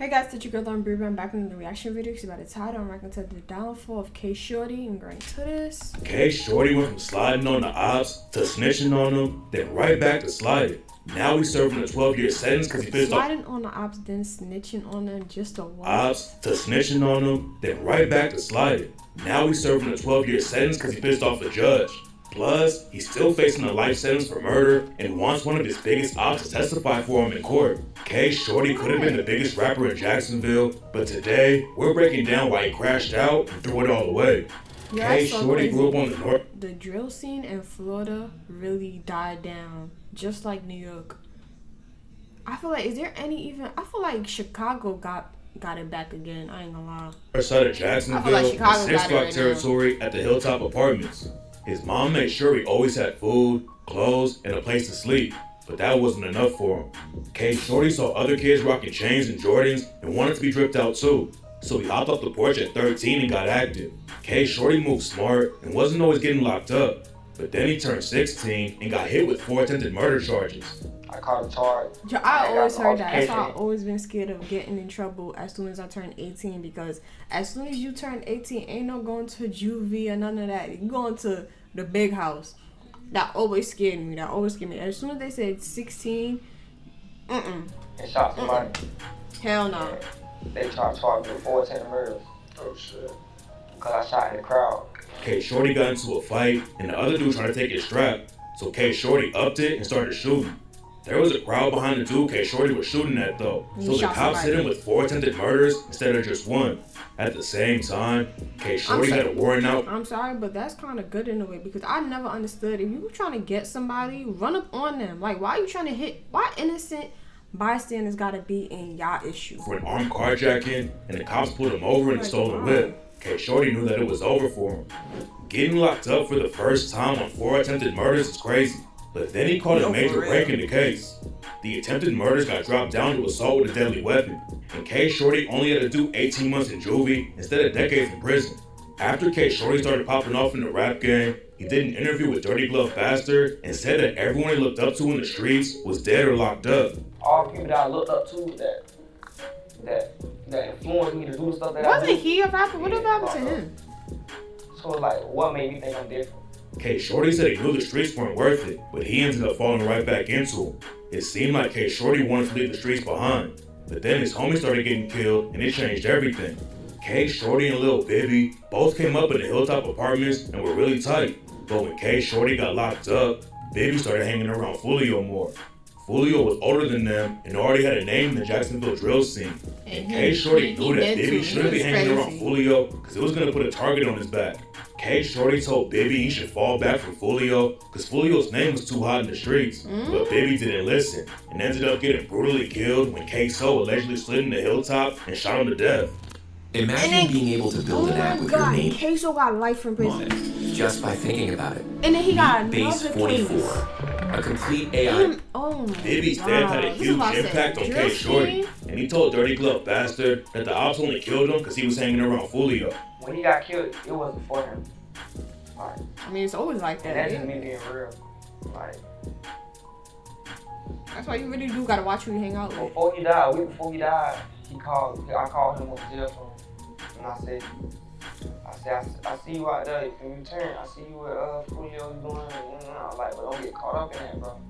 Hey guys, it's your girl Lauren Brewer. I'm back in the reaction video because about the title. I'm reacting to the downfall of Shordy. I'm going to this. Shordy went from sliding on the ops to snitching on them, then right back to sliding. Now he's serving a 12-year sentence because he pissed off sliding on the ops, then snitching on them, just a what? Ops to snitching on them, then right back to sliding. Now he's serving a 12-year sentence because he pissed off the judge. Plus, he's still facing a life sentence for murder and wants one of his biggest ops to testify for him in court. Shordy could have been the biggest rapper in Jacksonville, but today, we're breaking down why he crashed out and threw it all away. Shordy grew up on the north. The drill scene in Florida really died down, just like New York. I feel like, I feel like Chicago got it back again, I ain't gonna lie. First side of Jacksonville, like the 6 block territory at the Hilltop Apartments. His mom made sure he always had food, clothes, and a place to sleep, but that wasn't enough for him. Shordy saw other kids rocking chains and Jordans and wanted to be dripped out too, so he hopped off the porch at 13 and got active. Shordy moved smart and wasn't always getting locked up, but then he turned 16 and got hit with 4 attempted murder charges. I caught a charge. I always heard that. That's why I've always been scared of getting in trouble as soon as I turn 18, because as soon as you turn 18, ain't no going to juvie or none of that. You going to the big house. That always scared me. As soon as they said 16, And shot somebody. Hell no. Yeah. They tried to charge me with 4 attempted murders. Oh shit. Because I shot in the crowd. Shordy got into a fight and the other dude tried to take his strap, so Shordy upped it and started shooting. There was a crowd behind the dude Shordy was shooting at though, so the cops hit him with 4 attempted murders instead of just 1. At the same time, Shordy had a warrant out. I'm sorry, but that's kind of good in a way, because I never understood, if you were trying to get somebody, run up on them. Like, why are you trying to hit? Why innocent bystanders gotta be in y'all issue? For an armed carjacking, and the cops pulled him over in a stolen whip. Shordy knew that it was over for him. Getting locked up for the first time on 4 attempted murders is crazy. But then he caught a major break in the case. The attempted murders got dropped down to assault with a deadly weapon, and Shordy only had to do 18 months in juvie instead of decades in prison. After Shordy started popping off in the rap game, he did an interview with Dirty Glove Bastard and said that everyone he looked up to in the streets was dead or locked up. All the people that I looked up to that influenced me to do the stuff that I do. Wasn't he a rapper? What happened to him? So like, what made me think I'm different? Shordy said he knew the streets weren't worth it, but he ended up falling right back into them. It seemed like Shordy wanted to leave the streets behind, but then his homies started getting killed and it changed everything. Shordy and Lil Bibby both came up in the Hilltop Apartments and were really tight, but when Shordy got locked up, Bibby started hanging around Fulio more. Fulio was older than them and already had a name in the Jacksonville drill scene. And Shordy knew that Bibby shouldn't be hanging around Fulio because it was going to put a target on his back. Shordy told Bibby he should fall back from Fulio because Fulio's name was too hot in the streets. But Bibby didn't listen and ended up getting brutally killed when So allegedly slid in the hilltop and shot him to death. Imagine being able to build an app with your name So got life from prison. just by thinking about it. And then he got Base another 44, case. a complete AI. Bibby's death had a huge impact on Shordy, and he told Dirty Glove Bastard that the ops only killed him because he was hanging around Fulio. When he got killed, it wasn't for him. Like, I mean, it's always like that. And that's just me being real. Like, that's why you really do gotta watch who you hang out with. Before he died, a week before he died, I called him on the jail phone, and I said, I see you out there. If you return, I see you with Fulio doing. I was like, but don't get caught up in that, bro.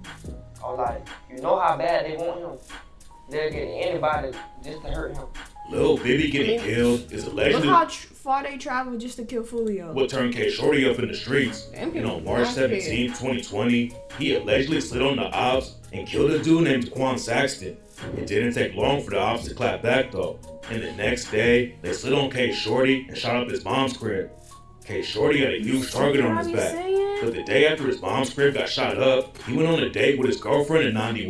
I was like, you know how bad they want him. They'll get anybody just to hurt him. Lil Bibby getting killed is allegedly look how far they traveled just to kill Fulio. What turned Shordy up in the streets. And on March 17, 2020, he allegedly slid on the ops and killed a dude named Quan Saxton. It didn't take long for the ops to clap back though. And the next day, they slid on Shordy and shot up his mom's crib. Shordy had a huge target on his back. But the day after his mom's crib got shot up, he went on a date with his girlfriend Nandi.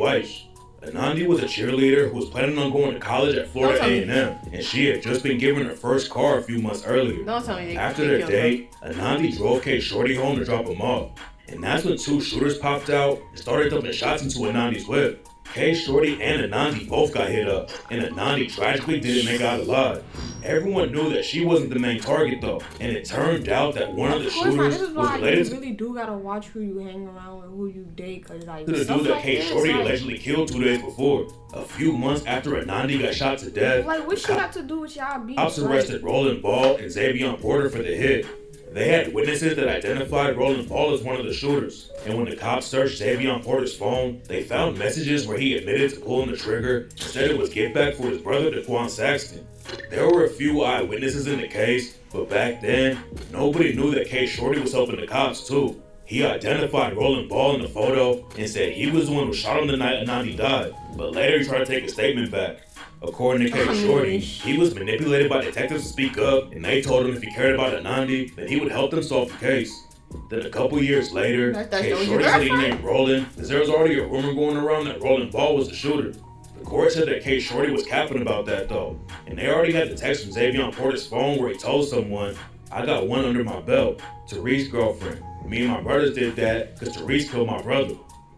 Nandi was a cheerleader who was planning on going to college at Florida A&M, and she had just been given her first car a few months earlier. After their date, Nandi drove Shordy home to drop him off, and that's when 2 shooters popped out and started dumping shots into Nandi's whip. K Shorty and Nandi both got hit up, and Nandi tragically didn't make it out alive. Everyone knew that she wasn't the main target though, and it turned out that one of the shooters was related to. You really do gotta watch who you hang around with, who you date, cause like to the dude that K Shorty allegedly killed 2 days before. A few months after Nandi got shot to death, like what she got to do with y'all beef? Cops arrested Roland Ball and Xavier Porter for the hit. They had witnesses that identified Roland Ball as one of the shooters, and when the cops searched Xavier Porter's phone, they found messages where he admitted to pulling the trigger and said it was give back for his brother Daquan Saxton. There were a few eyewitnesses in the case, but back then, nobody knew that K Shorty was helping the cops too. He identified Roland Ball in the photo and said he was the one who shot him the night Nandi died, but later he tried to take a statement back. According to K Shorty, he was manipulated by detectives to speak up, and they told him if he cared about Nandi, then he would help them solve the case. Then a couple years later, K Shorty said he named Roland, because there was already a rumor going around that Roland Ball was the shooter. The court said that K Shorty was capping about that though, and they already had the text from Xavier Porter's phone where he told someone, "I got one under my belt, Tariq's girlfriend. Me and my brothers did that because Tariq killed my brother."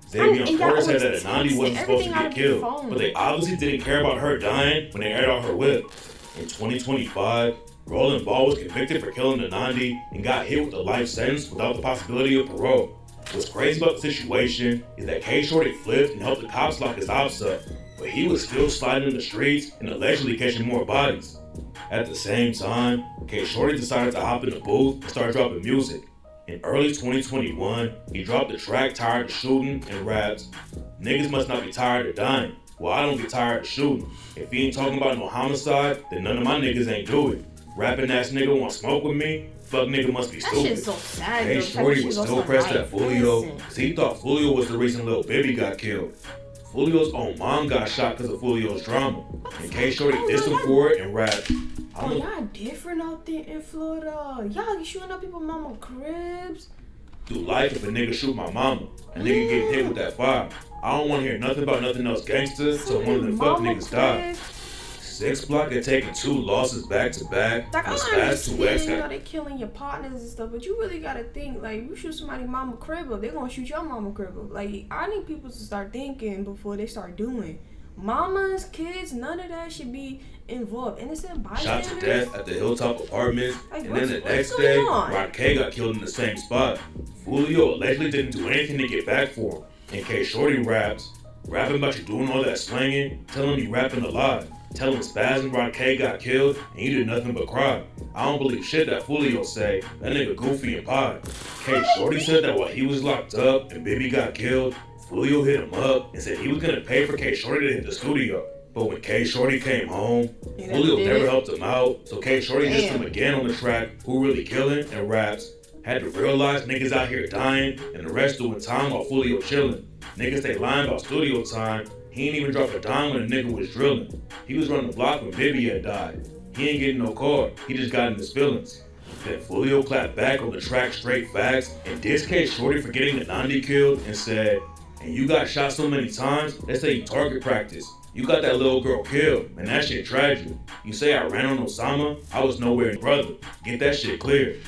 Xavier Porter said that Nandi wasn't supposed to get killed, but they obviously didn't care about her dying when they aired out her whip. In 2025, Roland Ball was convicted for killing Nandi and got hit with a life sentence without the possibility of parole. What's crazy about the situation is that K Shorty flipped and helped the cops lock his ops up, but he was still sliding in the streets and allegedly catching more bodies. At the same time, K Shorty decided to hop in the booth and start dropping music. In early 2021, he dropped the track Tired of Shooting and raps, "Niggas must not be tired of dying. Well, I don't get tired of shooting. If he ain't talking about no homicide, then none of my niggas ain't do it. Rapping ass nigga want smoke with me? Fuck nigga must be stupid." That shit's so sad. K Shorty was still pressed at Fulio because he thought Fulio was the reason Lil Bibby got killed. Fulio's own mom got shot because of Fulio's drama, and K Shorty dissed him for it and rapped, "Oh, y'all different out there in Florida. Y'all shooting up people mama cribs. Do life if a nigga shoot my mama. A nigga getting hit with that fire. I don't want to hear nothing about nothing else gangster, so one of them fuck niggas died." 6 Block had taken 2 losses back to back. Like, I understand, they killing your partners and stuff, but you really gotta think, like, you shoot somebody mama crib up, they gonna shoot your mama crib up. Like, I need people to start thinking before they start doing. Mamas, kids, none of that should be involved. Innocent bystanders. Shot to death at the Hilltop Apartments, like, and then the next day, Rod K got killed in the same spot. Fulio allegedly didn't do anything to get back for him. And K Shorty raps, rapping about you doing all that slanging, telling you rapping a lie. Telling Spaz and Rod K got killed, and you did nothing but cry. I don't believe shit that Fulio say. That nigga goofy and pod. K Shorty said that while he was locked up and Bibby got killed, Fulio hit him up and said he was gonna pay for K Shorty to hit the studio. But when K Shorty came home, Fulio never helped him out, so K Shorty dissed him again on the track Who Really Killin' and raps, "Had to realize niggas out here dying and the rest doing time while Fulio chillin'. Niggas they lying about studio time. He ain't even dropped a dime when a nigga was drilling. He was running the block when Bibby had died. He ain't getting no car, he just got in his feelings." Then Fulio clapped back on the track Straight Facts and dissed K Shorty for getting the Nandi killed and said, "And you got shot so many times, they say you target practice. You got that little girl killed, and that shit tragic. You say I ran on Osama, I was nowhere near brother. Get that shit clear."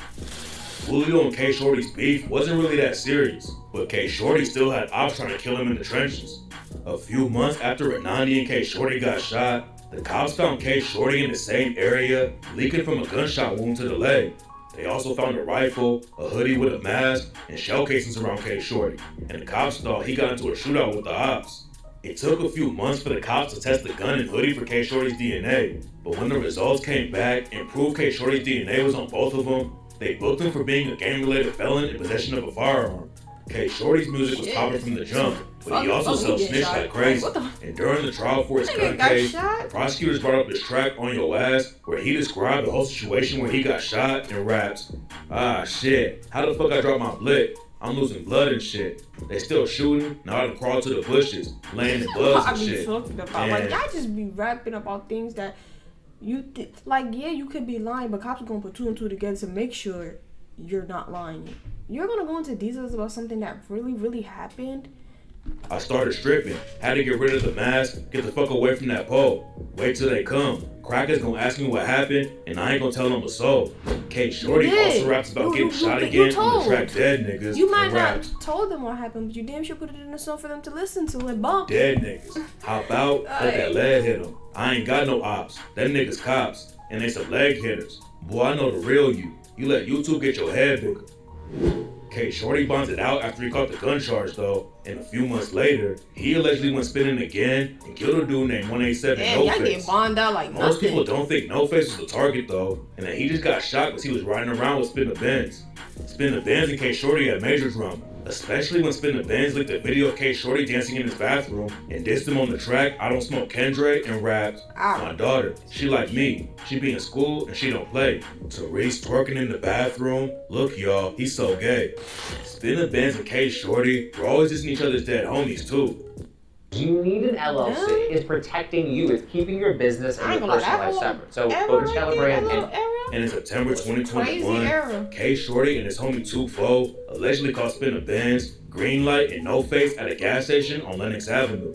Fulio and K Shorty's beef wasn't really that serious, but K Shorty still had ops trying to kill him in the trenches. A few months after Nandi and K Shorty got shot, the cops found K Shorty in the same area, leaking from a gunshot wound to the leg. They also found a rifle, a hoodie with a mask, and shell casings around K Shorty, and the cops thought he got into a shootout with the ops. It took a few months for the cops to test the gun and hoodie for K Shorty's DNA, but when the results came back and proved K Shorty's DNA was on both of them, they booked him for being a gang-related felon in possession of a firearm. K Shorty's music was popping from the jump, but he also sells Snitch like crazy. And during the trial for his gun case, the prosecutors brought up this track On Your Ass, where he described the whole situation where he got shot and raps, "Ah shit, how the fuck I dropped my blick? I'm losing blood and shit. They still shooting, now I done crawl to the bushes, laying in blood and shit." Like, y'all just be rapping about things that you like, yeah, you could be lying, but cops are gonna put 2 and 2 together to make sure you're not lying. You're gonna go into details about something that really, really happened. "I started stripping, had to get rid of the mask, get the fuck away from that pole. Wait till they come. Crackers gonna ask me what happened, and I ain't gonna tell them a soul. K Shorty also raps about getting shot again on the track Dead Niggas. You might not told them what happened, but you damn sure put it in a song for them to listen to and bump. Dead niggas. Hop out, let that lead hit them. I ain't got no ops. Them niggas cops. And they some leg hitters. Boy, I know the real you. You let YouTube get your head bigger. K Shorty bonds it out after he caught the gun charge though, and a few months later, he allegedly went spinning again and killed a dude named 187 Damn, No y'all Face. get bonded out like Most nothing. people don't think No Face was the target though, and that he just got shot because he was riding around with Spin the Benz. Spin the Benz and K Shorty had major drama, especially when Spin the Benz leaked a video of K Shorty dancing in his bathroom and dissed him on the track I Don't Smoke Kendra and raps, my daughter, she like me, she be in school and she don't play. Therese twerking in the bathroom, look y'all, he's so gay. Spin the Benz and K Shorty were always dissing each other's dead homies too. You need an LLC. It's protecting you. It's keeping your business and your personal life separate. So go to Telegram and in September 2021, K Shorty and his homie 2-4 allegedly caught Spin the Benz, Green Light, and No Face at a gas station on Lenox Avenue.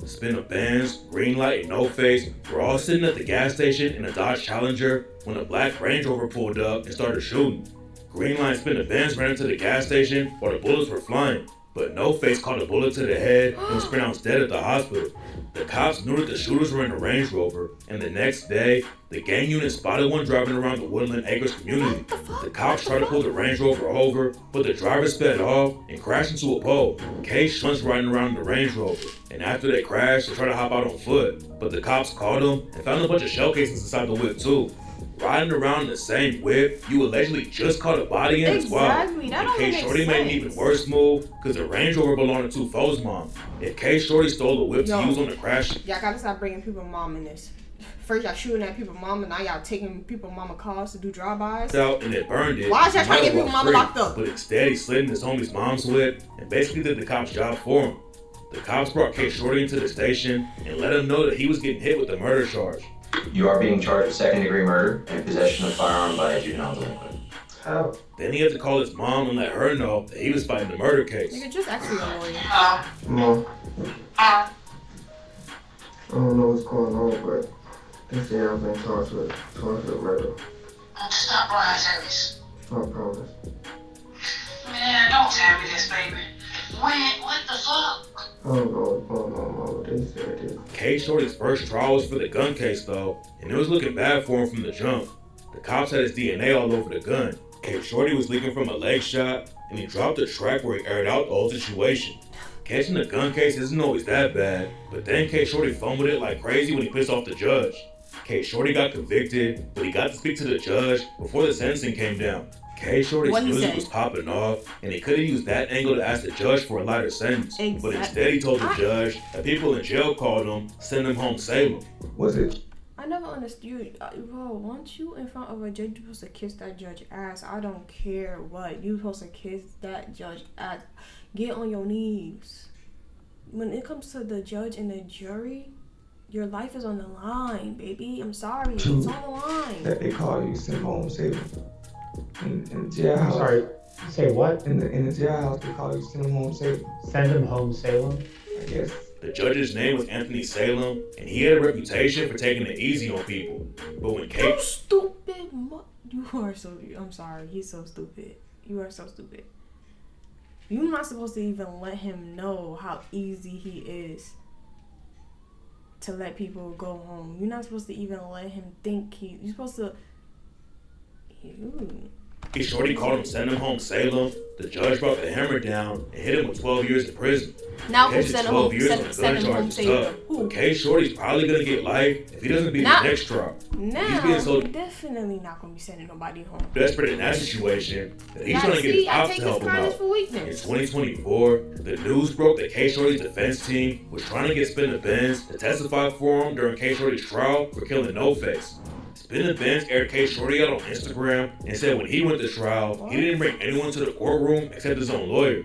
Spin the Benz, Green Light, and No Face were all sitting at the gas station in a Dodge Challenger when a black Range Rover pulled up and started shooting. Green Light and Spin the Benz ran into the gas station while the bullets were flying, but No Face caught a bullet to the head and was pronounced dead at the hospital. The cops knew that the shooters were in a Range Rover, and the next day, the gang unit spotted one driving around the Woodland Acres community. The cops tried to pull the Range Rover over, but the driver sped off and crashed into a pole. K Shunts riding around in the Range Rover, and after they crashed, they tried to hop out on foot, but the cops caught them and found a bunch of shell casings inside the whip too. Riding around in the same whip you allegedly just caught a body in as well. And K Shorty made an even worse move because the Range Rover belonged to 2-4's mom. If K Shorty stole the whip to use on the crash, y'all gotta stop bringing people mom in this. First y'all shooting at people mama, now y'all taking people mama cars to do drive-bys. Out and it burned it. Why is y'all trying to get people mama locked up? But instead he slid in his homie's mom's whip and basically did the cop's job for him. The cops brought K Shorty into the station and let him know that he was getting hit with the murder charge. You are being charged with second-degree murder and possession of firearm by a juvenile delinquent. How? Then he had to call his mom and let her know that he was fighting the murder case. Nigga, just ask for your lawyer. Mom. I don't know what's going on, but they say I've been charged with murder. Stop lying, Travis. I promise. Man, don't tell me this, baby. What the fuck? I don't know what's going on, Mama. They said it. K Shorty's first trial was for the gun case though, and it was looking bad for him from the jump. The cops had his DNA all over the gun. K Shorty was leaking from a leg shot, and he dropped a track where he aired out the whole situation. Catching a gun case isn't always that bad, but then K Shorty fumbled it like crazy when he pissed off the judge. K Shorty got convicted, but he got to speak to the judge before the sentencing came down. K Shorty's music was popping off, and he could have used that angle to ask the judge for a lighter sentence. But instead he told the judge that people in jail called him, send him home Salem. Was it? I never understood. Bro, once you in front of a judge, you're supposed to kiss that judge ass. I don't care what. You're supposed to kiss that judge ass. Get on your knees. When it comes to the judge and the jury, your life is on the line, baby. I'm sorry. It's on the line. That they call you, send home Salem. In the jailhouse. I'm sorry, say what? In the jailhouse, they call you, send him home Salem. Send him home Salem? I guess. The judge's name was Anthony Salem, and he had a reputation for taking it easy on people. But when You stupid you are so, I'm sorry, he's so stupid. You are so stupid. You're not supposed to even let him know how easy he is to let people go home. You're not supposed to even let him think you're supposed to. K Shorty called him, send him home Salem. The judge brought the hammer down and hit him with 12 years in prison. Now who sent him home? Send him home Salem. Who? K Shorty's probably gonna get life if he doesn't beat the next trial. Now he's definitely not gonna be sending nobody home. Desperate in that situation, that he's trying to get his ops to help him out. In 2024, the news broke that K Shorty's defense team was trying to get Spin the Benz to testify for him during K Shorty's trial for killing No Face. Spin the Benz aired K Shorty out on Instagram and said when he went to trial, he didn't bring anyone to the courtroom except his own lawyer.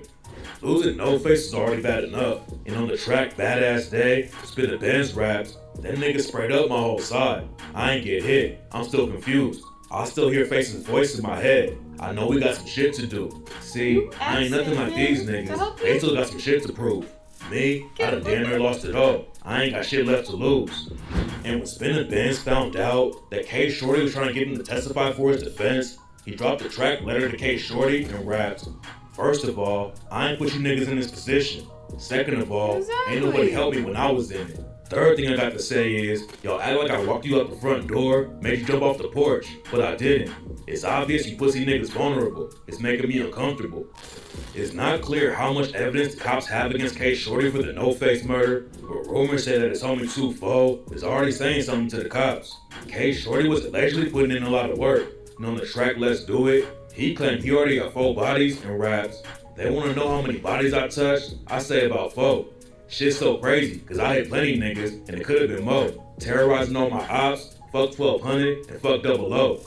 Losing No Face is already bad enough, and on the track Badass Day, Spin the Benz raps, that nigga sprayed up my whole side. I ain't get hit, I'm still confused. I still hear Face's voice in my head. I know we got some shit to do. See, I ain't nothing like these niggas. They still got some shit to prove. Me, I done damn near lost it all. I ain't got shit left to lose. And when Spin and Benz found out that K Shorty was trying to get him to testify for his defense, he dropped a track letter to K Shorty and raps, "First of all, I ain't put you niggas in this position. Second of all, ain't nobody helped me when I was in it. Third thing I got to say is, y'all act like I walked you out the front door, made you jump off the porch, but I didn't. It's obvious you pussy niggas vulnerable. It's making me uncomfortable. It's not clear how much evidence the cops have against K Shorty for the No-Face murder, but rumors say that his homie 2-4 is already saying something to the cops. K Shorty was allegedly putting in a lot of work, and on the track Let's Do It, he claimed he already got 4 bodies and raps. They wanna know how many bodies I touched? I say about 4. Shit's so crazy, cause I hit plenty niggas, and it could've been more. Terrorizing all my ops, fuck 1200, and fuck 00.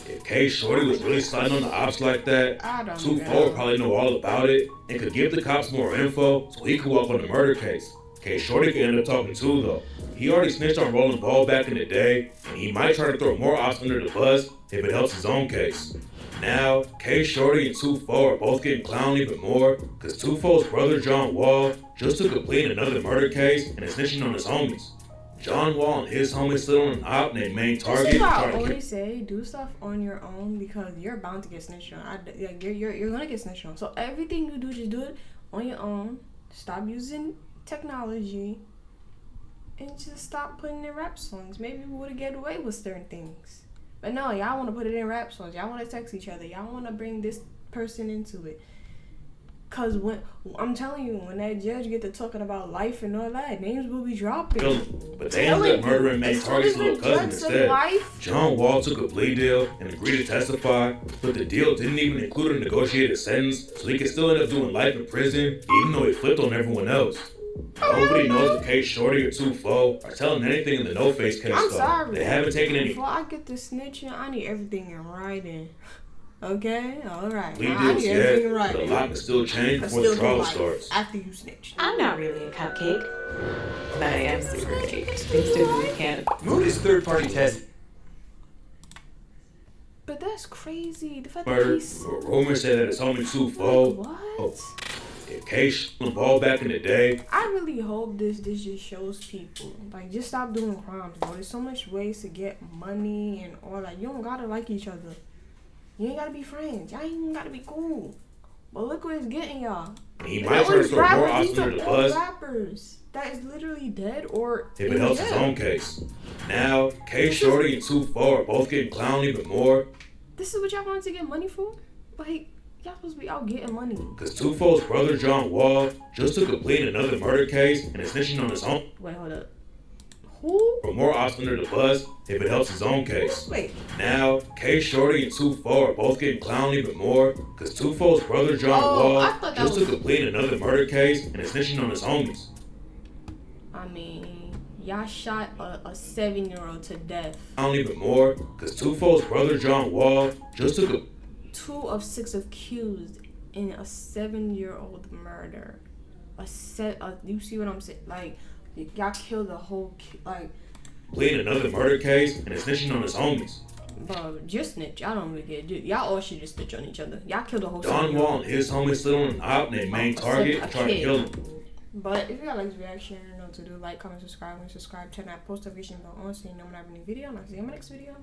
If K Shorty was really sliding on the ops like that, 2-4 would probably know all about it, and could give the cops more info so he could walk on the murder case. K Shorty could end up talking too though. He already snitched on Rolling Ball back in the day, and he might try to throw more ops under the bus if it helps his own case. Now, K Shorty and 2-4 are both getting clowned even more, cause 2-4's brother John Wall just took a plea in another murder case and is snitching on his homies. John Wall and his homies slid on an op named Main Target. This is why I always say, do stuff on your own because you're bound to get snitched on. You're gonna get snitched on. So everything you do, just do it on your own. Stop using technology, and just stop putting in rap songs. Maybe we would get away with certain things. But no, y'all want to put it in rap songs. Y'all want to text each other. Y'all want to bring this person into it. Cause when I'm telling you, when that judge get to talking about life and all that, names will be dropping. But they ended up murdering Main Target's little cousin instead. John Wall took a plea deal and agreed to testify, but the deal didn't even include a negotiated sentence, so he could still end up doing life in prison, even though he flipped on everyone else. Nobody knows if K Shorty or 2-4 are telling anything in the No-Face case. I'm sorry. They haven't taken any. Before I get to snitching, I need everything in writing. Okay, all right. Plea deals yet, but a lot can still change before the trial starts. After you snitch. I'm not really a cupcake, but I am super cake. Things do what we can. Mood is third-party test. But that's crazy. The fact Murder. that he's... Rumors say that it's homie 2-4. What? If K involved back in the day. I really hope this just shows people. Like, just stop doing crimes, bro. There's so much ways to get money and all that. You don't gotta like each other. You ain't gotta be friends. Y'all ain't even gotta be cool. But look what it's getting y'all. He might try to throw more ops under the bus. Rappers that is literally dead or if it helps his own case. Now, K Shorty and 2-4 are both getting clowned even more. This is what y'all wanted to get money for? Like, y'all supposed to be out getting money. Cause 2-4's brother John Wall just took a plea in another murder case and is snitching on his own. Wait, hold up. Who? For more ops under the bus if it helps his own case. Wait. Now, K Shorty and 2-4 are both getting clowned even more cause 2-4's brother John Wall just took a plea in another murder case and is snitching on his homies. I mean, y'all shot a 7-year-old to death. Clowned even more cause 2-4's brother John Wall just took a 2 of 6 accused in a 7-year-old murder. You see what I'm saying? Like, y'all killed the whole plea in another murder case and is snitching on his homies. Bro, just snitch. Y'all don't really get it. Y'all all should just snitch on each other. Y'all killed the whole. Don Wall and his homies slid on an op named Main Target and tried to kill him. But if you got like this reaction, you know what to do. Like, comment, subscribe, turn that post notification bell on so you know when I have a new video. And I'll see you in my next video.